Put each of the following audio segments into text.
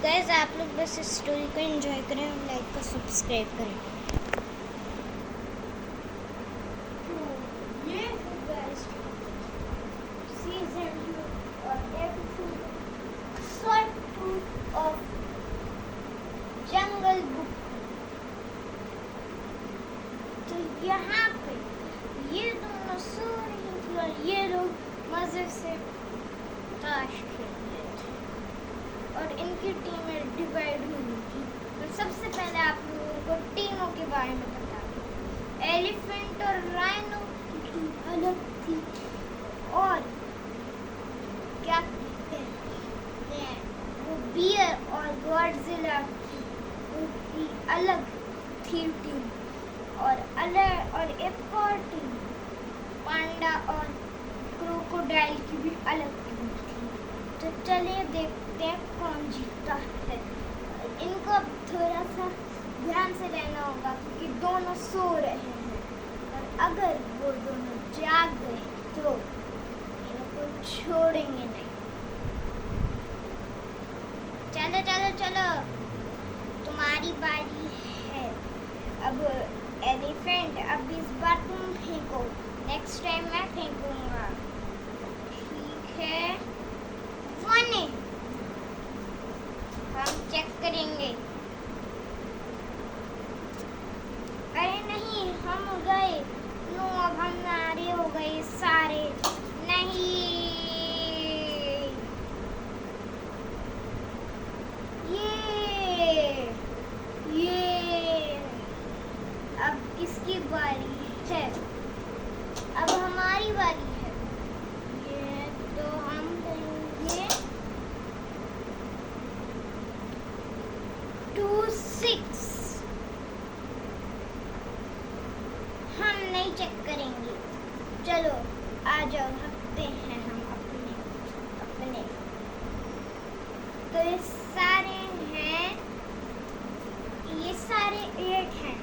Guys आप लोग बस इस स्टोरी को एंजॉय करें और लाइक और सब्सक्राइब करें। तो ये है गाइस सीजन 2 और episode short 2 of jungle book. तो यहाँ पे ये दोनों सो रही थी और ये लोग मजे से ताश खेल रहे थे और इनकी टीमें डिवाइड हुई थी। तो सबसे पहले आप लोगों को टीमों के बारे में बता दूं। एलिफेंट और राइनो की टीम अलग थी और क्या कहते हैं वो बियर और गॉडजिला की अलग थी टीम और एक और टीम पांडा और क्रोकोडाइल की भी अलग टीम थी। तो चलिए देखते हैं कौन जीतता है। इनको अब थोड़ा सा ध्यान से रहना होगा क्योंकि दोनों सो रहे हैं और अगर वो दोनों जाग गए तो इनको छोड़ेंगे नहीं। चलो चलो चलो तुम्हारी बारी है। अब एलिफेंट अब इस बार तुम फेंको, नेक्स्ट टाइम मैं फेंकूंगा, ठीक है? हम चेक करेंगे। अरे नहीं, हम गए। नो, अब हम नारे हो गए सारे। नहीं, ये अब किसकी बारी है? अब हमारी बारी है। ये तो हम करेंगे 2-6। हम नहीं चेक करेंगे। चलो आ जाओ, रखते हैं हम अपने। तो ये सारे हैं, ये सारे 8 हैं।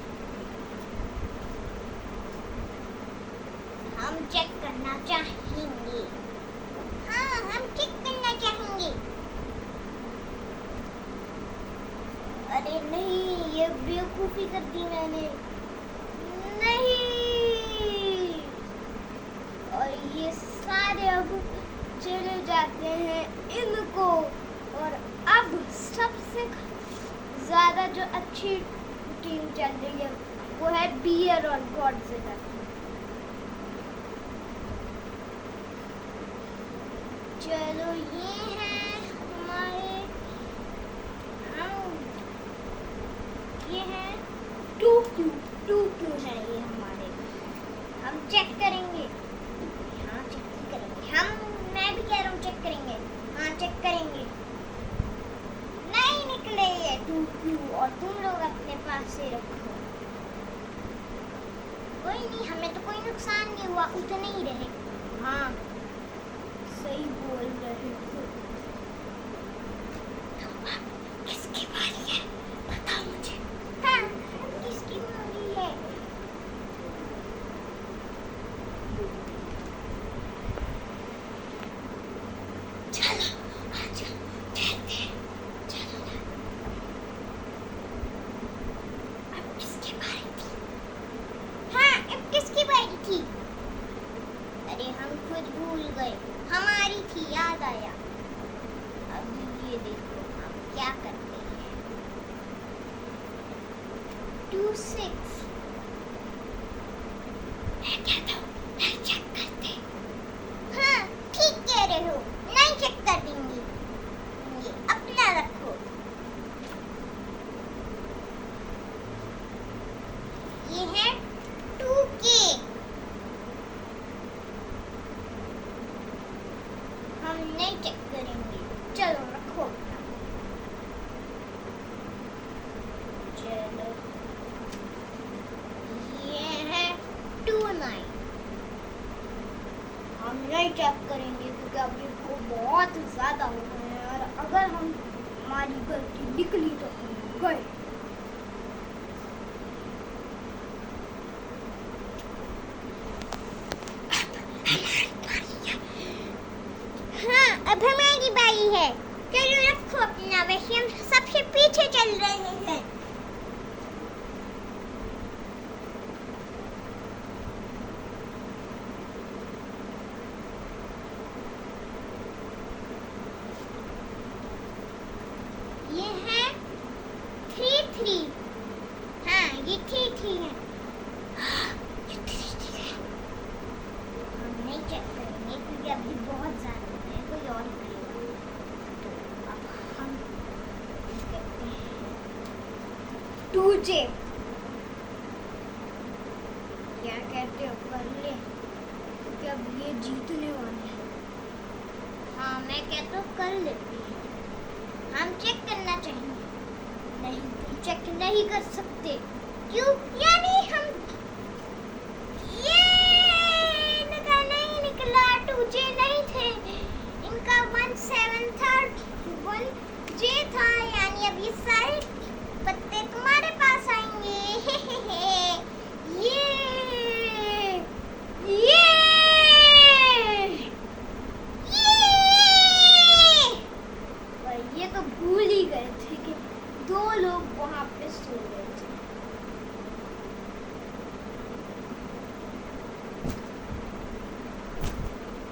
हम चेक करना चाहेंगे। हाँ, हम चेक करना चाहेंगे। अरे नहीं, ये बेवकूफी कर दी मैंने। नहीं, और ये सारे अब चले जाते हैं इनको। और अब सबसे ज्यादा जो अच्छी टीम चल रही है वो है बियर और गॉडजिला। चलो ये हैं हमारे, ये हैं 2Q है ये हमारे। हम चेक करेंगे। हाँ चेक करेंगे मैं भी कह रहा हूँ चेक करेंगे। हाँ चेक करेंगे। नहीं निकले ये 2Q और तुम लोग अपने पास से रखो। कोई नहीं, हमें तो कोई नुकसान नहीं हुआ, उतने ही रहे। हाँ सही बोल रहे हो। तो अब किसकी बारी है बताओ मुझे। हाँ किसकी बारी है? चलो आ जाओ, खेलते हैं। चलो ना। अब किसकी बारी थी? हाँ अब किसकी बारी थी? अरे हम खुद भूल गए, हमारी थी, याद आया। अब ये देखो हम क्या करते हैं। 2-6 मैं कहता हूँ नहीं चेक करते। हाँ ठीक कह रहे हो, नहीं चेक कर देंगे। ये अपना रखो। ये है 2K। हम नहीं चेक करेंगे। चलो रखो। चलो ये है 2-9। हम नहीं चेक करेंगे क्योंकि अभी को बहुत ज्यादा हो गए हैं और अगर हमारी गलती निकली तो हम गए। हाँ अब हमारी बारी है। चलो रखो अपना, वैसे हम सब तुझे क्या कहते हो, कर ले क्योंकि अब ये जीतने वाले हैं। हाँ मैं कहता हूँ कर लेती है, हम चेक करना चाहिए। नहीं तुम चेक नहीं कर सकते, क्यों? यानी हम ये नहीं निकला, तुझे नहीं थे, इनका 1/7 था, 1J था, यानी अब ये सारे पत्ते तुम्हारे पास आएंगे। ये ये ये तो भूल ही गए थे कि 2 लोग वहां पे सो गए थे।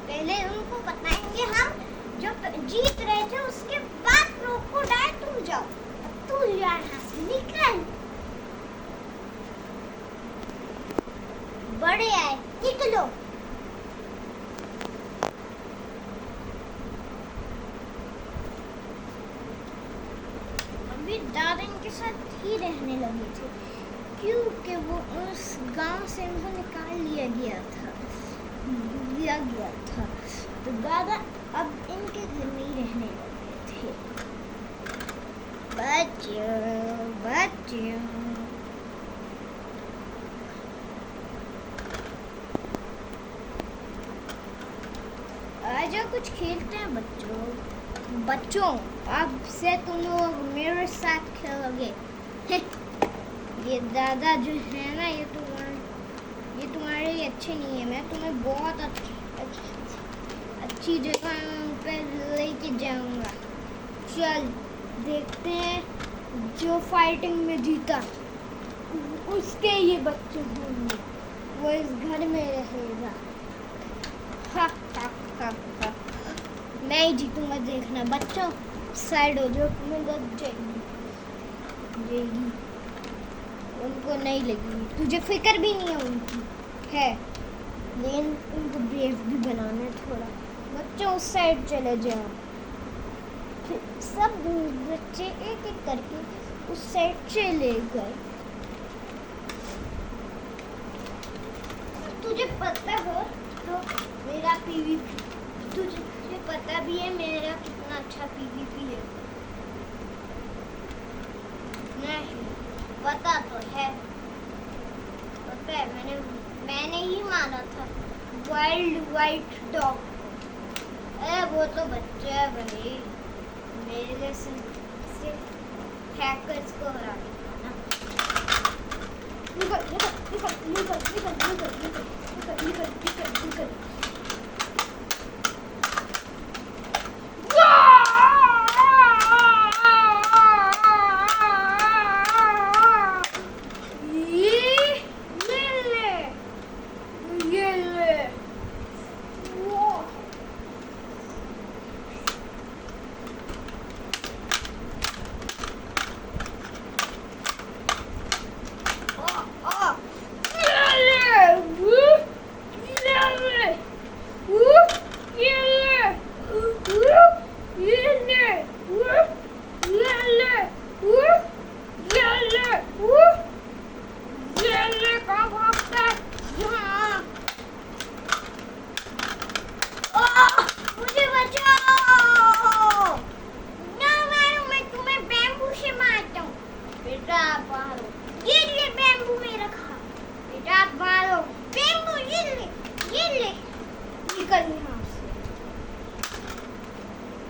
पहले उनको बताएंगे हम, जो जीत रहे थे उसके बाद क्रोकोडाइल तुम जाओ, तू यहाँ से निकल। बड़े आए, निकलो। अभी दादा इनके साथ ही रहने लगे थे, क्योंकि वो उस गांव से उनको निकाल लिया गया था, तो दादा अब इनके घर में ही रहने लगे थे। बच्चों आजा कुछ खेलते हैं बच्चों अब से तुम लोग मेरे साथ खेलोगे। ये दादा जो है ना, ये तुम्हारे लिए अच्छे नहीं है। मैं तुम्हें बहुत अच्छी जगह पे लेके जाऊंगा। चल देखते हैं जो फाइटिंग में जीता उसके ये बच्चे होंगे, वो इस घर में रहेगा। हा हा हा हा। मैं ही जीतूंगा, देखना बच्चों। साइड हो जाओ, तुम्हें लग जाएगी, उनको नहीं लगेगी, तुझे फिक्र भी नहीं है उनकी है, लेकिन उनको ब्रेव भी बनाना है थोड़ा। बच्चों उस साइड चले जाओ। सब बच्चे एक एक करके उस साइड चले गए। तुझे पता हो तो मेरा पीवीपी, तुझे पता भी है मेरा कितना अच्छा पीवीपी है? नहीं पता तो है, पता है, मैंने ही माना था। वाइल्ड वाइट डॉग, अरे वो तो बच्चा है भाई, मेरे से हैकर्स को हरा देगा ना। निकल।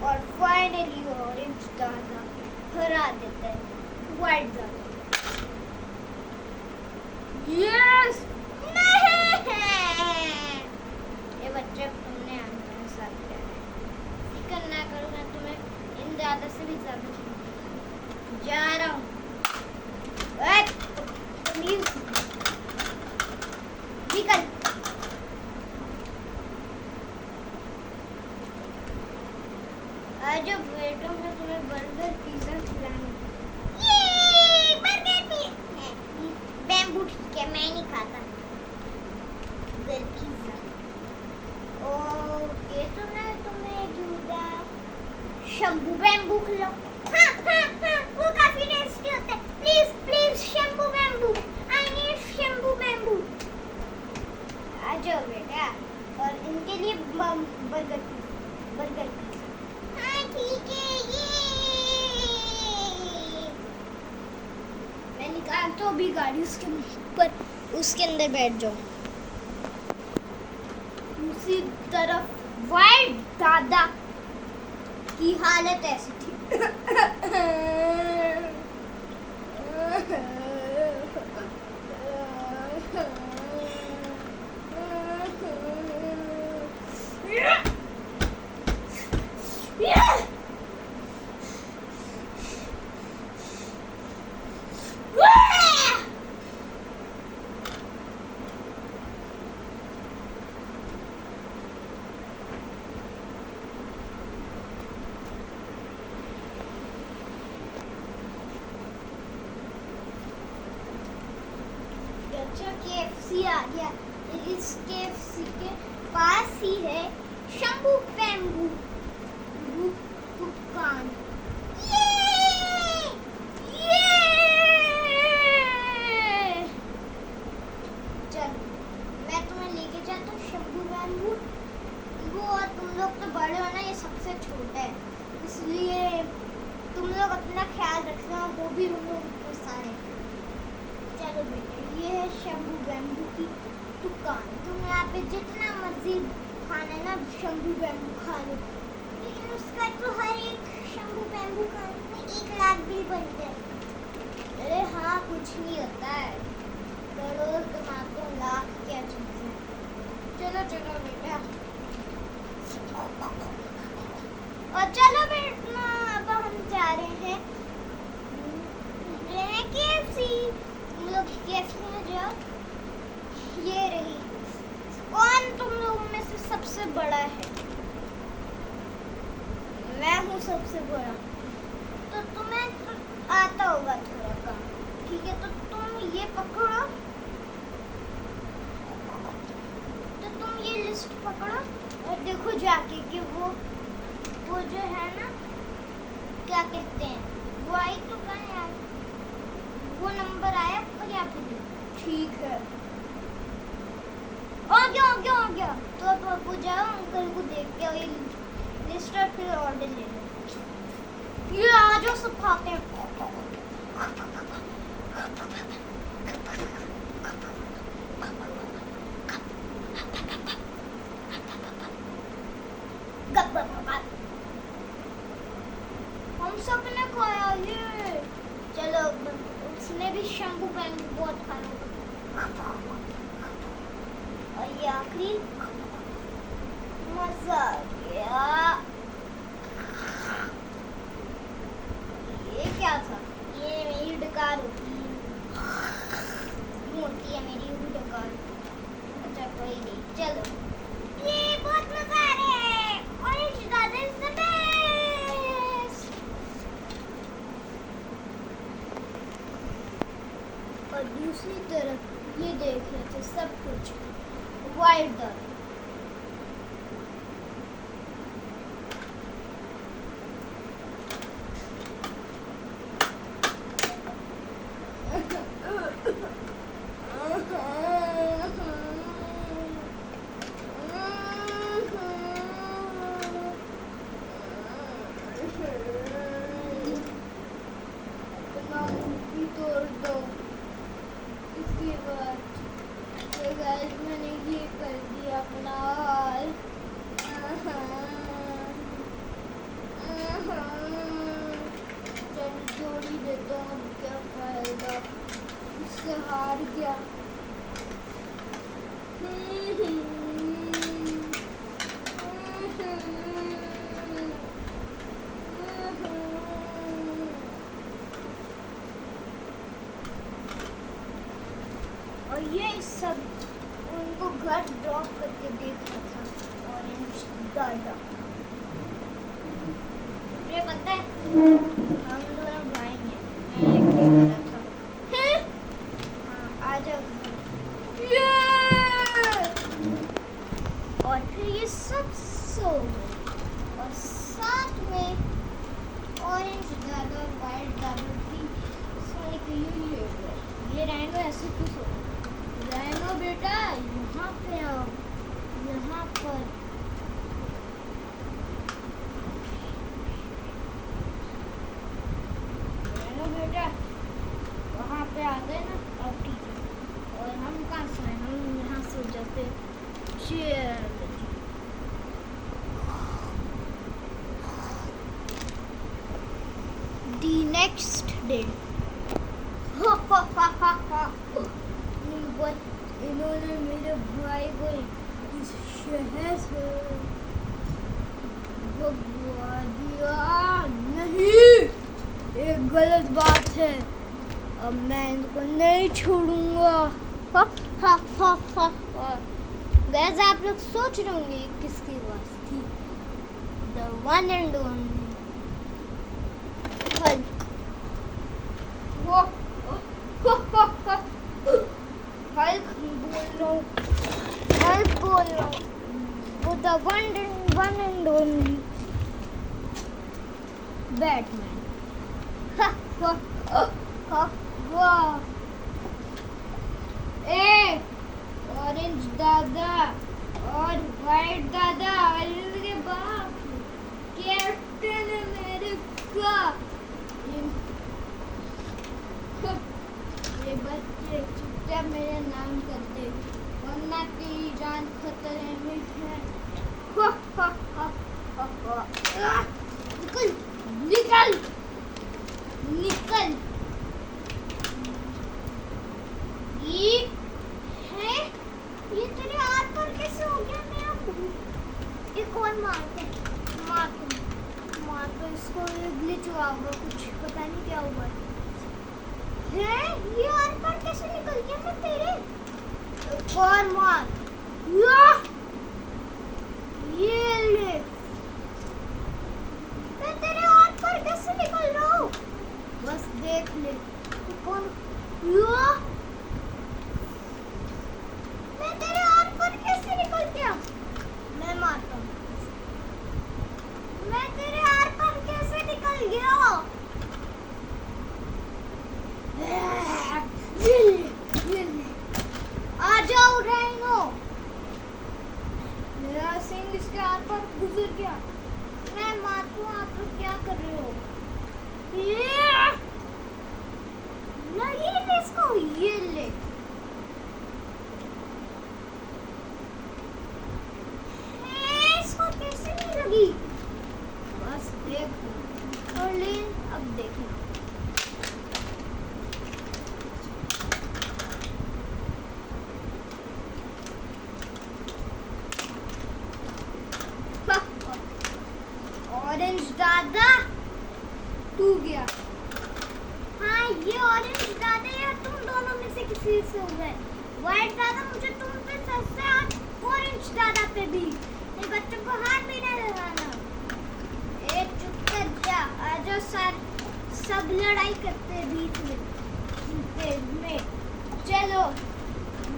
और फाइनली ऑरेंज दादा हरा देता है व्हाइट दादा। यस ये बच्चे तुमने मेरे साथ किया है, फिक्र ना करो, मैं तुम्हें इन दादा से भी ज्यादा जा रहा हूँ। निकल। आज बेटो मैं तुम्हें बर्गर पिज्जा खिलाऊंगी। ये बर्गर भी बैम्बू ठीक है, मैं नहीं तो अभी गाड़ी उसके ऊपर, उसके अंदर बैठ जाओ। दूसरी तरफ वाइट दादा की हालत ऐसी थी। KFC आ गया। इस KFC के पास ही है शंभू बैम्बू दुकान। चल मैं तुम्हें लेके जाता हूँ शंभू बैम्बू। वो तुम लोग तो बड़े हो ना, ये सबसे छोटा है, इसलिए तुम लोग अपना ख्याल रखना, वो भी उन लोग इतने सारे। चलो बेटे, ये है शंभू बैम्बू की दुकान। तुम यहाँ पे जितना मर्जी खाना है ना, शंभू बैम्बू खा लो, लेकिन उसका तो हर एक शंभू बैम्बू खाने में 1 लाख बिल बनते हैं। अरे हाँ, कुछ नहीं होता है, करोड़ कमाते लाख क्या चीज़ है। चलो चलो बेटा, और चलो बेटा अब हम जा रहे हैं KFC। तुम लोग KFC में जाओ। ये रही। कौन तुम लोगों में से सबसे बड़ा है? मैं हूँ सबसे बड़ा। तो तुम्हें तो आता होगा थोड़ा काम, ठीक है? तो तुम ये पकड़ो, तो तुम ये लिस्ट पकड़ो और देखो जाके कि वो जो है ना, क्या कहते हैं, वो आई तो कहाँ है, वो नंबर आया और यहाँ पे ठीक है। आ गया। तो अब आपको जाओ, अंकल को देख के और ये लिस्ट और फिर ऑर्डर ले लो। ये आ जाओ, सब खाते हैं। हम सब ने खाया ये। चलो, उसने भी शंभू बैम्बू बहुत खाया। और ये आखिरी, मजा आ गया। ये क्या था? ये मेरी डकार होती है, मेरी डकार। अच्छा कोई नहीं, चलो। ये बहुत मजा आ रहा है। ऑरेंज दादा इज द बेस्ट। और दूसरी तरफ ये देख रहे थे सब कुछ वाइट दादा। तोड़ दो। इसके बाद मैंने ये कर दिया अपना हाल। चल जोड़ ही देता हूँ, क्या फायदा, इससे हार गया। और ये सब उनको घर ड्रॉप करके देखा था ऑरेंज दादा। मुझे पता है हम दोनों भाई हैं, मैं लेके गया था। हाँ, आ जाओ। और फिर ये सब सो गए और साथ में ऑरेंज दादा और वाइट दादा भी सोने के लिए ले गए। ये रैनो ऐसे क्यों सो गए? रैनो बेटा यहाँ पे आओ, यहाँ पर। रैनो बेटा वहाँ पे आ गए ना, अब ठीक है। और हम कहाँ सोए, हम यहाँ सो जाते। Chair the next day. इन्होंने मेरे भाई को इस शहर से भगवा दिया। नहीं, ये गलत बात है, अब मैं इनको नहीं छोड़ूंगा। वैसे आप लोग सोच रहे होंगे किसकी आवाज थी? The one and only Hulk. Hulk बोल रहा हूँ, वो the one and only Batman. A orange दादा और वाइट दादा और इनके बाप कैप्टन अमेरिका, ये बच्चे चुपचाप मेरा नाम करते, वरना तेरी जान खतरे में है। निकल निकल निकल। ये है, ये तेरे हाथ पर कैसे हो गया? मैं आपको ये कौन मारते? मार तो इसको ग्लिच हुआ होगा, कुछ पता नहीं क्या हुआ है। ये हाथ पर कैसे निकल गया? मैं तेरे कौन मार? ये ले, मैं तेरे हाथ पर कैसे निकल रहा हूँ? बस देख ले कौन। मैं तेरे हाथ पर कैसे निकल गया? मैं मारता हूँ। मैं तेरे हाथ पर कैसे निकल गया? आ जाओ राइनो, मेरा सिंह इसके हाथ पर गुजर गया। मैं मारता हूँ, आप लोग क्या कर रहे हो? ये ले इसको, ये ले। इसको कैसे नहीं लगी? बस देख और ले, अब देखना। ऑरेंज दादा तू गया। हाँ, ये ऑरेंज दादा या तुम दोनों में से किसी से हो गए। व्हाइट दादा मुझे तुम पे सबसे ऑरेंज दादा पे भी। ये बच्चों को हाथ भी नहीं लगाना। ए चुप कर जा, आजा सर, सब लड़ाई करते बीच में। चलो,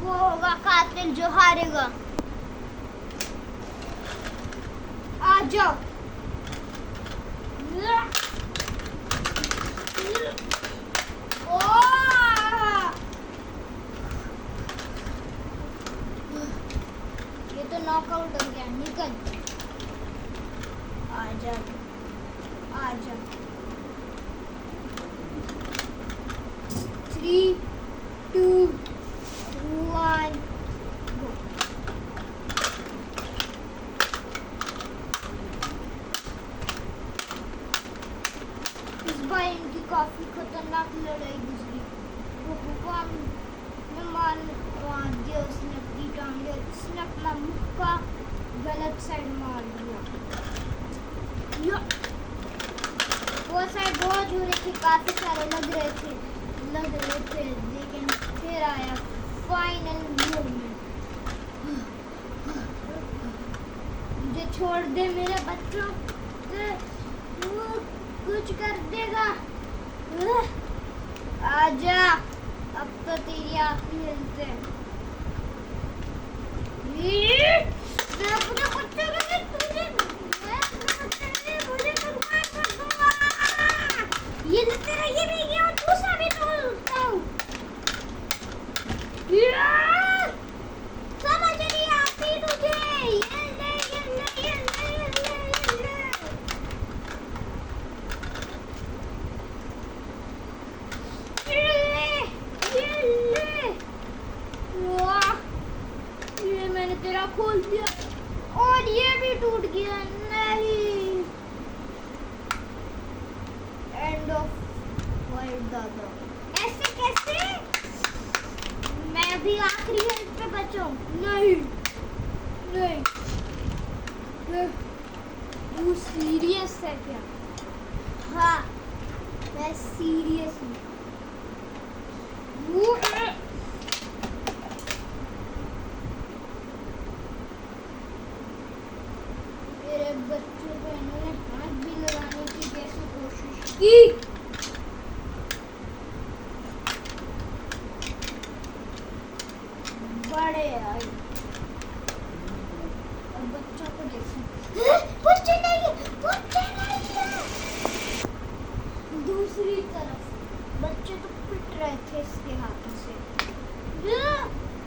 वो होगा कातिल जो हारेगा। आ जाओ। ये तो नॉकआउट हो गया, निकल। आजा आजा। 3, 2, 1 गो। इस बार इनकी काफी खतरनाक लड़ाई गुजरी। वो भगवान ने मार दिया, उसने अपनी टांगे, उसने अपना मुक्का गलत साइड मार दिया। वो साइड बहुत हो रही थी, काफी सारे लग रहे थे, लेकिन फिर आया फाइनल मोमेंट। मुझे छोड़ दे मेरे बच्चों, तू कुछ कर देगा। आजा, अब तो तेरी आंखें हिलते। मैं अपने बच्चे के लिए तुझे, मैं अपने बच्चे के लिए मुझे कुर्बान कर दूंगा। ये ले तेरा, ये भी गया, दूसरा भी तोड़ता हूँ। समझ नहीं आती तुझे? ये ले, ये ले, ये ले, ये ले, ये ले। तेरा खोल दिया और ये भी टूट गया। नहीं, एंड ऑफ वर्ल्ड दादा। ऐसे कैसे? मैं भी आखिरी हेल्थ पे बचाऊं? नहीं नहीं, तू सीरियस है क्या? हाँ, मैं सीरियस हूँ। मेरे बच्चों को इन्होंने हाथ भी लगाने की कैसे कोशिश की। बड़े आई और बच्चों को देखो, बच्चे नहीं है। दूसरी तरफ बच्चे तो पिट रहे थे इसके हाथों से।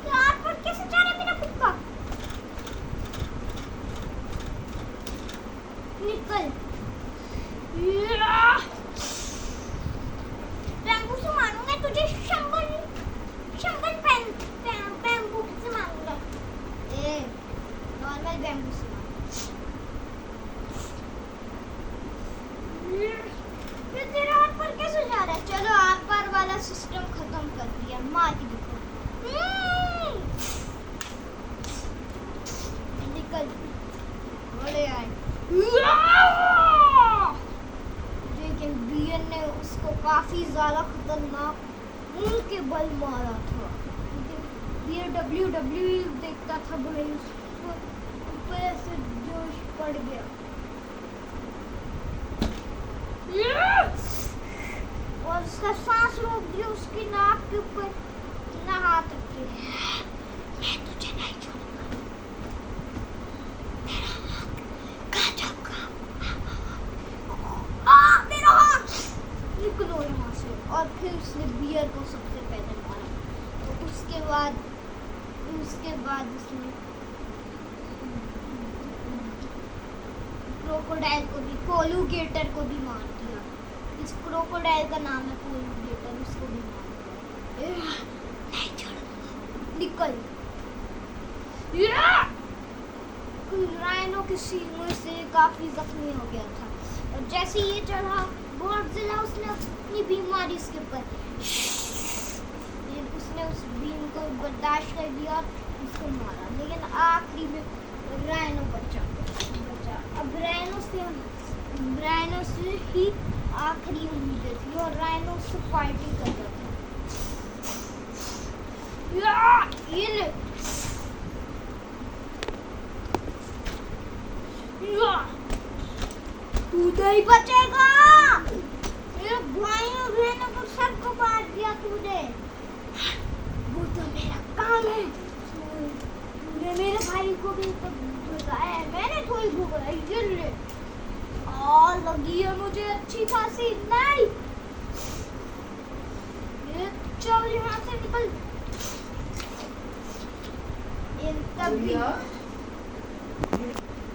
यार, पर कैसे जा रहा है मेरा कुत्ता? निकल। बैम्बू से मारूंगा तुझे। शंबल बैम्बू से मारूंगा। नॉर्मल बैम्बू से ये तेरा हाथ पर कैसे जा रहा है? चलो, आर पार वाला सिस्टम खत्म कर दिया। मार के देखो। निकल। बड़े आए। लेकिन बियर ने उसको काफी ज्यादा खतरनाक मुंह के बल मारा था। बियर WWE देखता था, भाई उसको ऊपर से जोश पड़ गया। और उसका सांस रोक दिया उसकी नाक के ऊपर। इतना हाथ रखे, मैं तुझे नहीं छोड़ूंगा, तेरा हाथ कहाँ जाऊंगा? मेरा हाथ, निकलो यहाँ से। और फिर उसने बियर को सबसे पहले मारा। तो उसके बाद उसने क्रोकोडाइल को भी, कोलुगेटर को भी मार दिया। इस क्रोकोडाइल का नाम है कोलुगेटर, उसको भी मार दिया। नहीं छोड़ूंगा, निकल। राइनो के सींगों से काफी जख्मी हो गया था और जैसे ये चढ़ा गॉडजिला, उसने अपनी बीम मारी इसके ऊपर। उसने उस बीम को बर्दाश्त कर लिया और उसको मारा। लेकिन आखिरी में राइनो बचा। अब राइनो से ही आखिरी उम्मीदें थी और राइनो से फाइटिंग कर रहा था। ये ले, तू नहीं बचेगा। मेरे भाइयों बहनों को सबको मार दिया तूने। वो तो मेरा काम है। तूने मेरे भाई को भी तो भगाया है, मैंने थोड़ी भगाया। ये ले, लगी है मुझे अच्छी खासी। नहीं, ये चल यहाँ से निकल।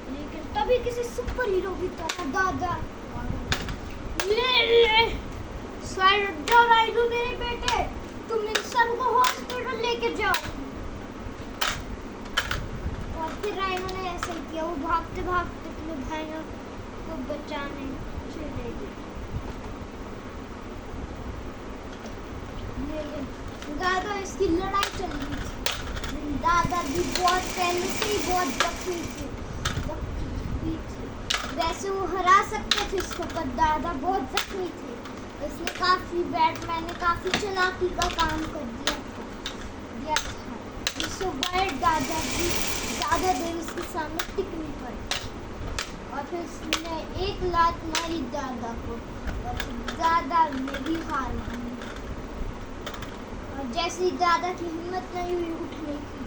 लेकिन तभी किसी सुपर हीरो की तरह दादा राइनो मेरे बेटे, तुम इन सबको हॉस्पिटल लेके जाओ। और फिर राइनो ने ऐसा किया, वो भागते भागते अपने भाइयों को बचाने चले गए। लेकिन दादा, इसकी लड़ाई चल रही थी। दादा भी बहुत पहले से ही बहुत जख्मी थे। वैसे वो हरा सकते थे इसको, पर दादा बहुत जख्मी थे। इसने बैटमैन ने काफी चालाकी का काम कर दिया था। जिससे दादा भी ज़्यादा देर उसके सामने टिक नहीं पाई। और फिर उसने एक लात मारी दादा को और दादा ने भी हार मानी। और जैसे ही दादा की हिम्मत नहीं हुई उठने की,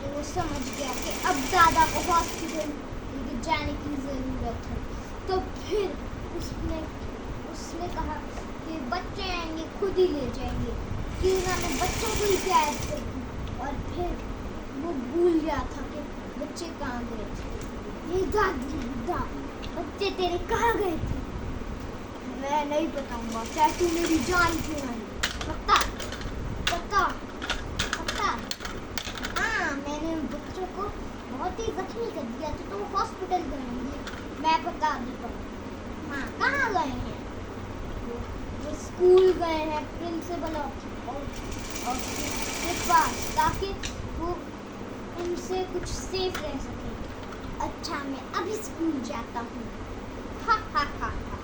तो वो समझ गया कि अब दादा को हॉस्पिटल लेके जाने की ज़रूरत है। तो फिर उसने कहा कि बच्चे आएंगे, खुद ही ले जाएंगे। कि उन्होंने बच्चों को ही कैद कर दी। और फिर वो भूल गया था कि बच्चे कहाँ गए थे। ये दादा, बच्चे तेरे कहाँ गए थे? मैं नहीं बताऊंगा। क्या तू मेरी जान क्यों आई? पता? हाँ, मैंने बच्चों को बहुत ही जख्मी कर दिया था, तो वो हॉस्पिटल गए होंगे। मैं बता देता हूँ। हाँ, कहाँ गए हैं? वो स्कूल गए हैं प्रिंसिपल के पास, ताकि वो उनसे कुछ सेफ रह सके। अच्छा, मैं अभी स्कूल जाता हूँ। हा हा हा हा।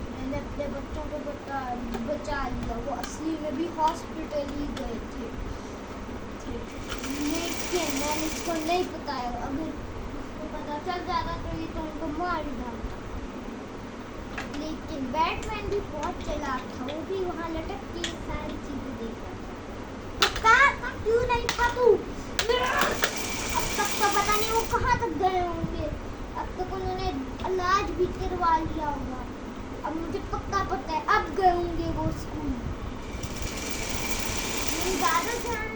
मैंने अपने बच्चों को बचा लिया। वो असली में भी हॉस्पिटल ही गए थे, लेकिन मैंने इसको नहीं बताया। अगर उसको पता चल जाता तो उनको मार ही डालता। लेकिन बैटमैन भी बहुत चालाक था, वो भी वहाँ लटक के सारी चीजें देख रहा था। क्यों नहीं था तू? अब तक तो पता नहीं वो कहाँ तक गए होंगे। अब तक उन्होंने इलाज भी करवा लिया होगा। अब मुझे पक्का पता है अब गए होंगे वो स्कूल। मेरी दादा जान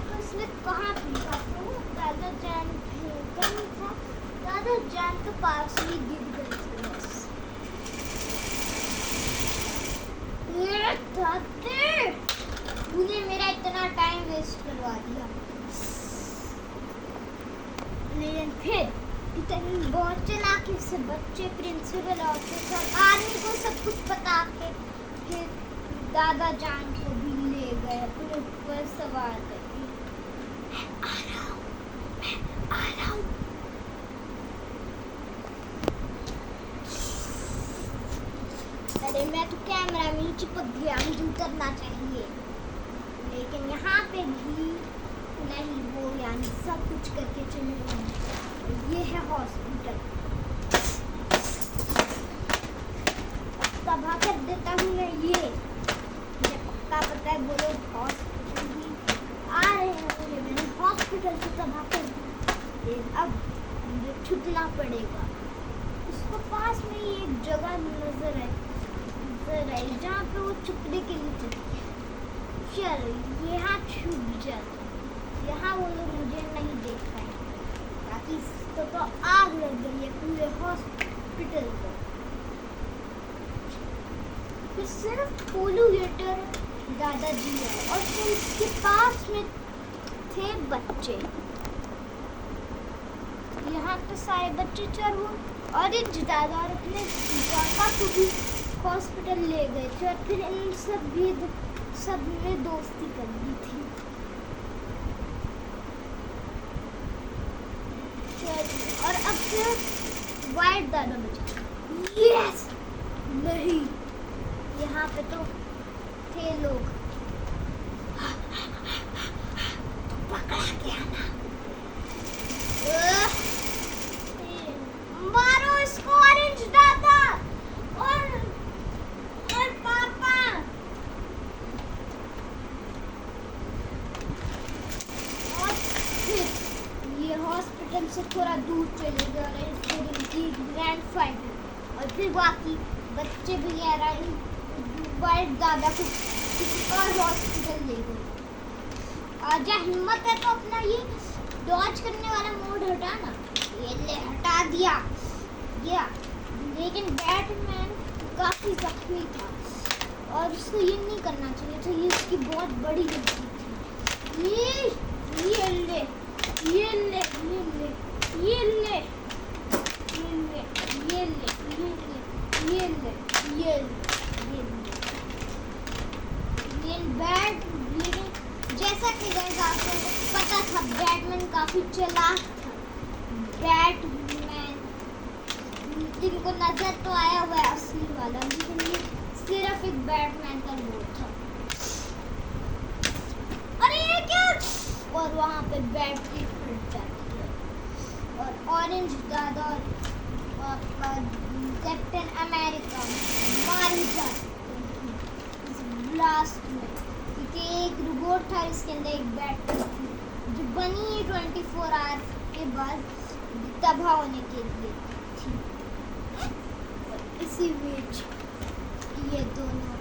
तो इसने कहाँ था? दादा जान कहीं था। दादा जान तो पास ही गिर गए थे बस। तूने मेरा इतना टाइम वेस्ट करवा दिया। लेकिन फिर इतनी बहुत चालाकी से बच्चे प्रिंसिपल ऑफिसर आर्मी को सब कुछ बता के फिर दादा जान को भी ले गए अपने ऊपर सवार करके। मैं आ रहा हूँ। अरे मैं तो कैमरा में चिपक गया, मुझे उतरना चाहिए। लेकिन यहाँ पे भी नहीं, वो यानी सब कुछ करके चले गए। ये है हॉस्पिटल। तबाह कर देता हूँ मैं ये। मुझे पक्का पता है वो लोग हॉस्पिटल ही आ रहे हैं। मैंने हॉस्पिटल से तबाह कर दिया। अब मुझे छुटना पड़ेगा। उसको पास में ही एक जगह नजर है जहाँ पे वो छुपने के लिए चलती है। चल यहाँ छुप जाता। यहाँ वो लोग मुझे नहीं देख पाएंगे, ताकि इसको तो आग लग गई है पूरे हॉस्पिटल को। फिर सिर्फ पोल्यूटर दादाजी है और फिर इसके पास में थे बच्चे। यहाँ तो सारे बच्चे चल हुए और एक दादा और अपने काका को भी हॉस्पिटल ले गए थे और फिर इन सब ने दोस्ती कर ली थी। और अब फिर वाइट दादा बचा। यस नहीं, यहाँ पे तो थे लोग। तो पकड़ा गया ना। मारो इसको ऑरेंज दादा और पापा। और फिर ये हॉस्पिटल से थोड़ा दूर चले गए और फिर इनकी ग्रैंड फाइटर और फिर बाकी बच्चे भी वाइट दादा को किसी और हॉस्पिटल ले गए। आजा, हिम्मत है तो अपना ये डॉज करने वाला मोड हटाना। ये ले हटा दिया। लेकिन बैटमैन काफी जख्मी था और उसको ये नहीं करना चाहिए था। ये उसकी बहुत बड़ी गलती थी। ये ले जैसा कि आपको पता था बैटमैन काफी चालाक था। बैटमैन जिनको नजर तो आया हुआ है असली वाला, लेकिन ये सिर्फ एक बैटमैन का रोल था। अरे ये क्या? और वहाँ पे बैटरी फट जाती है और ऑरेंज दादा और कैप्टन अमेरिका मार जाते हैं इस ब्लास्ट में, क्योंकि एक रोबोट था इसके अंदर एक बैटरी थी जो बनी 24 आवर्स के बाद तबाह होने के लिए थी। इसी बीच ये दोनों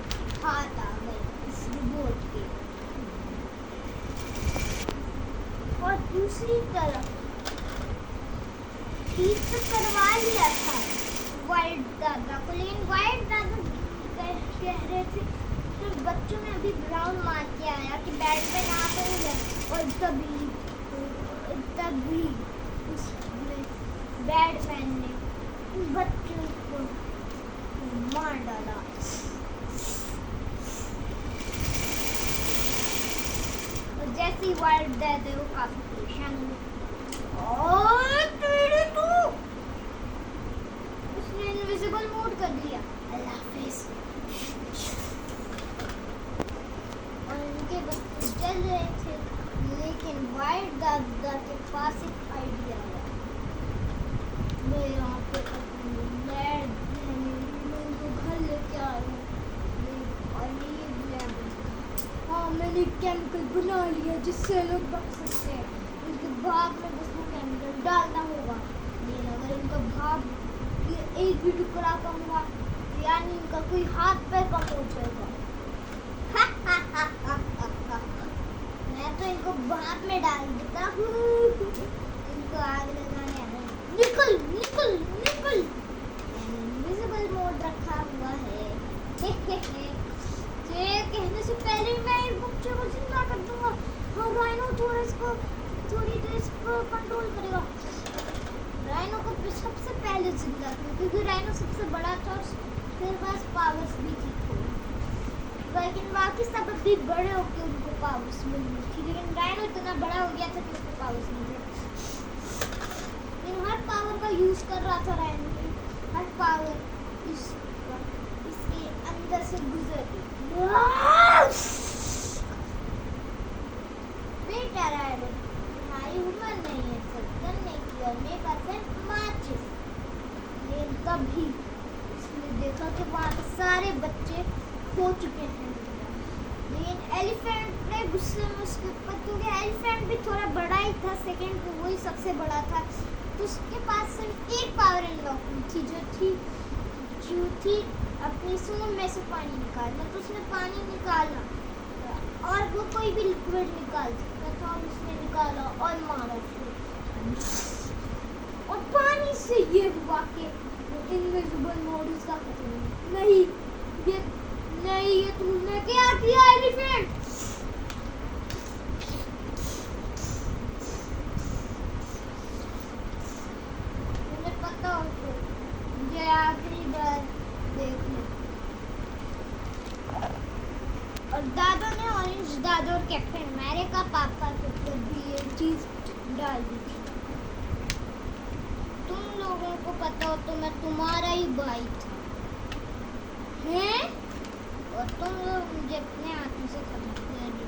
हाथ आ गए इस रोबोट के। और दूसरी तरफ ठीक तो करवा लिया था वाइट दादा को, लेकिन वाइट दादा कह रहे थे तो बच्चों ने अभी ब्राउन मार के आया कि बैटमैन यहाँ पे ही है, और तभी उसने बैटमैन ने उस बच्चों को मार डाला। और जैसे ही वाइल्ड डेथ है वो काफी परेशान हुए, उसने इनविजिबल मोड कर दिया। अल्लाह हाफिज। और उनके बच्चे जल रहे थे, लेकिन वाइल्ड दादा के पास एक आइडिया आया। मैं यहाँ पे घर लेके आ रहा हूँ, हाँ मैंने केमिकल बना लिया जिससे लोग बच सकते हैं। उनके भाग में बस वो केमिकल डालना होगा, लेकिन अगर इनका भाग एक भी टुकड़ा कम हुआ यानी इनका कोई हाथ पैर कम हो जाएगा। मैं तो इनको भाप में डाल देता हूँ, इनको आग लगाने आए। निकल निकल निकल, इनविजिबल मोड रखा हुआ है। ये कहने से पहले मैं इस बच्चे को जिंदा कर दूंगा। हाँ राइनो थोड़ी देर इसको कंट्रोल करेगा। राइनो को सबसे पहले जिंदा किया क्योंकि राइनो सबसे बड़ा था, उसके पास पावर्स भी थी थोड़ी, लेकिन बाकी सब अभी बड़े होके उनको पावर्स मिलनी थी, लेकिन राइनो इतना बड़ा हो गया था कि उसको पावर्स मिल गए। लेकिन हर पावर का यूज कर रहा था राइनो, हर पावर इसके अंदर से गुजर गई। बेटा राइनो, तुम्हारी उम्र नहीं है सब करने की, और मेरे पास है माचिस। लेकिन तभी उसने देखा कि वहाँ पे सारे बच्चे खो चुके हैं। लेकिन एलिफेंट ने गुस्से में उसके ऊपर, क्योंकि एलिफेंट भी थोड़ा बड़ा ही था, सेकंड पे वही सबसे बड़ा था, तो उसके पास सिर्फ एक पावर अनलॉक हुई थी जो थी अपनी सूंड में से पानी निकालना। तो उसने पानी निकाला और वो कोई भी लिक्विड निकाल सकता था, और उसने निकाला और मारा उसको, और पानी से ये हुआ कि इनविजिबल मोड उसका खत्म नहीं। ये तुमने क्या किया एलिफेंट? मुझे पता हो तो मुझे आखिरी बार देख लो। और दादा ने ऑरेंज दादा और कैप्टन अमेरिका पापा के ऊपर भी ये चीज डाल दी थी। तुम लोगों को पता हो तो मैं तुम्हारा ही भाई था, हैं? और तुम लोग मुझे अपने हाथों से खत्म कर दो।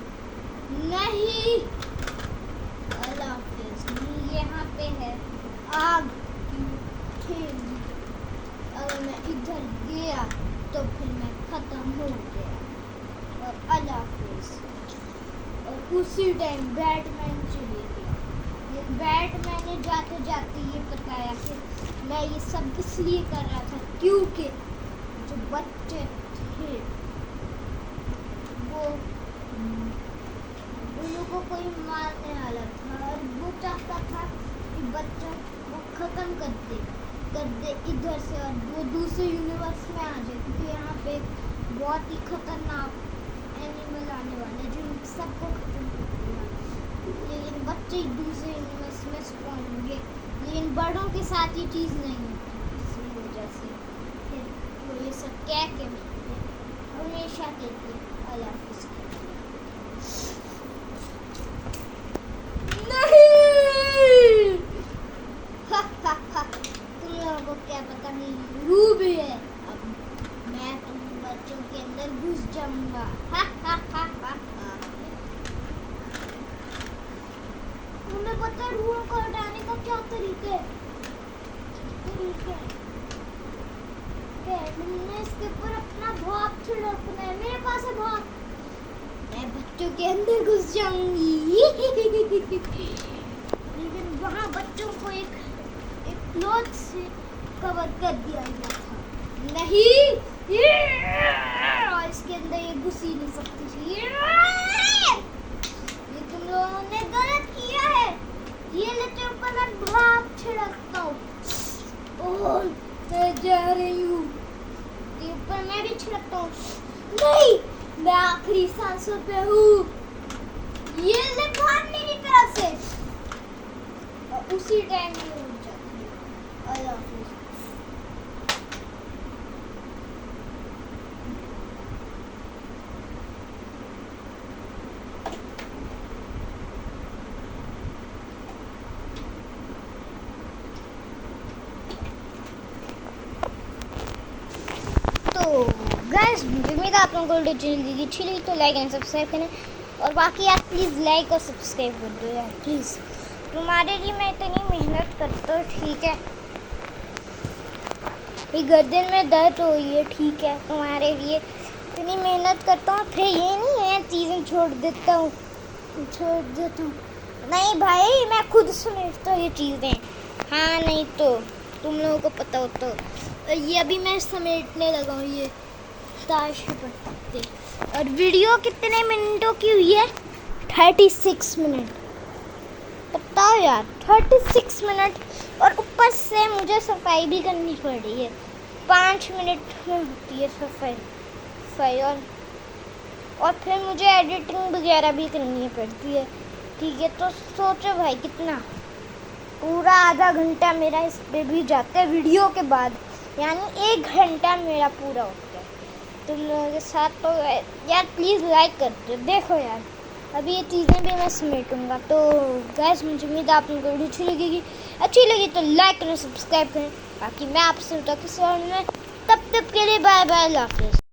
नहीं, अल्लाह हाफिज। यहाँ पे है आग की थैली, अगर मैं इधर गया तो फिर मैं खत्म हो गया, और अल्लाह हाफिज। और उसी टाइम बैटमैन चले गया। बैटमैन ने जाते जाते ये बताया कि मैं ये सब इसलिए कर रहा था क्योंकि जो बच्चे थे वो उन लोगों को ही मारने वाला था, और वो चाहता था कि बच्चों को खत्म कर दे इधर से, और वो दूसरे यूनिवर्स में आ जाए, क्योंकि यहाँ पे बहुत ही खतरनाक एनिमल आने वाले जो सबको खत्म कर देगा। लेकिन बच्चे दूसरे यूनिवर्स में स्पॉन होंगे, लेकिन बड़ों के साथ ये चीज़ नहीं होती, इसी वजह से फिर वो ये सब कह के हमेशा कहते अल्लाह हाफिज़। नहीं तुम लोगों को क्या पता नहीं रूबी है, अब मैं तुम बच्चों के अंदर घुस जाऊंगा। तुम्हें पता है रूह को हटाने का क्या तरीका है? मैंने इसके ऊपर अपना भाप छिड़कना है, मेरे पास है भाप, मैं बच्चों के अंदर घुस जाऊंगी। लेकिन वहाँ बच्चों को एक क्लॉथ से कवर कर दिया गया था, नहीं और इसके अंदर ये घुस ही नहीं सकती थी। ये तुम लोगों ने गलत किया है, ये लेते ऊपर मैं भाप छिड़कता हूँ, और मैं जा रही हूँ, ये ऊपर मैं भी छिड़कता हूँ। नहीं मैं आखिरी सांसों पे हूँ। ये ले भाग मेरी तरफ से। और उसी टाइम ये उठ जाती है। अल्लाह हाफिज़। तो गाइस उम्मीद है आप लोगों को चैनल अच्छी लगी तो लाइक एंड सब्सक्राइब करें, और बाकी यार प्लीज़ लाइक और सब्सक्राइब कर दो यार प्लीज़। तुम्हारे लिए मैं इतनी मेहनत करता हूँ, ठीक है। ये गर्दन में दर्द हो रही है, ठीक है, तुम्हारे लिए इतनी मेहनत करता हूँ, फिर ये नहीं है चीज़ें छोड़ देता हूँ। नहीं भाई, मैं खुद समझता हूँ ये चीज़ें। हाँ नहीं तो तुम लोगों को पता हो तो। ये अभी मैं समेटने लगा हूँ ये ताश के पत्ते। और वीडियो कितने मिनटों की हुई है? 36 मिनट। बताओ यार, 36 मिनट। और ऊपर से मुझे सफाई भी करनी पड़ रही है। 5 मिनट में होती है सफाई। और फिर मुझे एडिटिंग वगैरह भी करनी पड़ती है, ठीक है। तो सोचो भाई कितना, पूरा आधा घंटा मेरा इस पे भी जाता है वीडियो के बाद, यानी 1 घंटा मेरा पूरा होता है तुम लोगों के साथ। तो यार प्लीज़ लाइक कर दो। देखो यार अभी ये चीज़ें भी मैं समेटूंगा। तो गैस मुझे उम्मीद है आप लोगों को वीडियो अच्छी लगी तो लाइक करें, सब्सक्राइब करें। बाकी मैं आपसे किसी और में, तब तक के लिए बाय बाय, अल्लाह हाफिज़।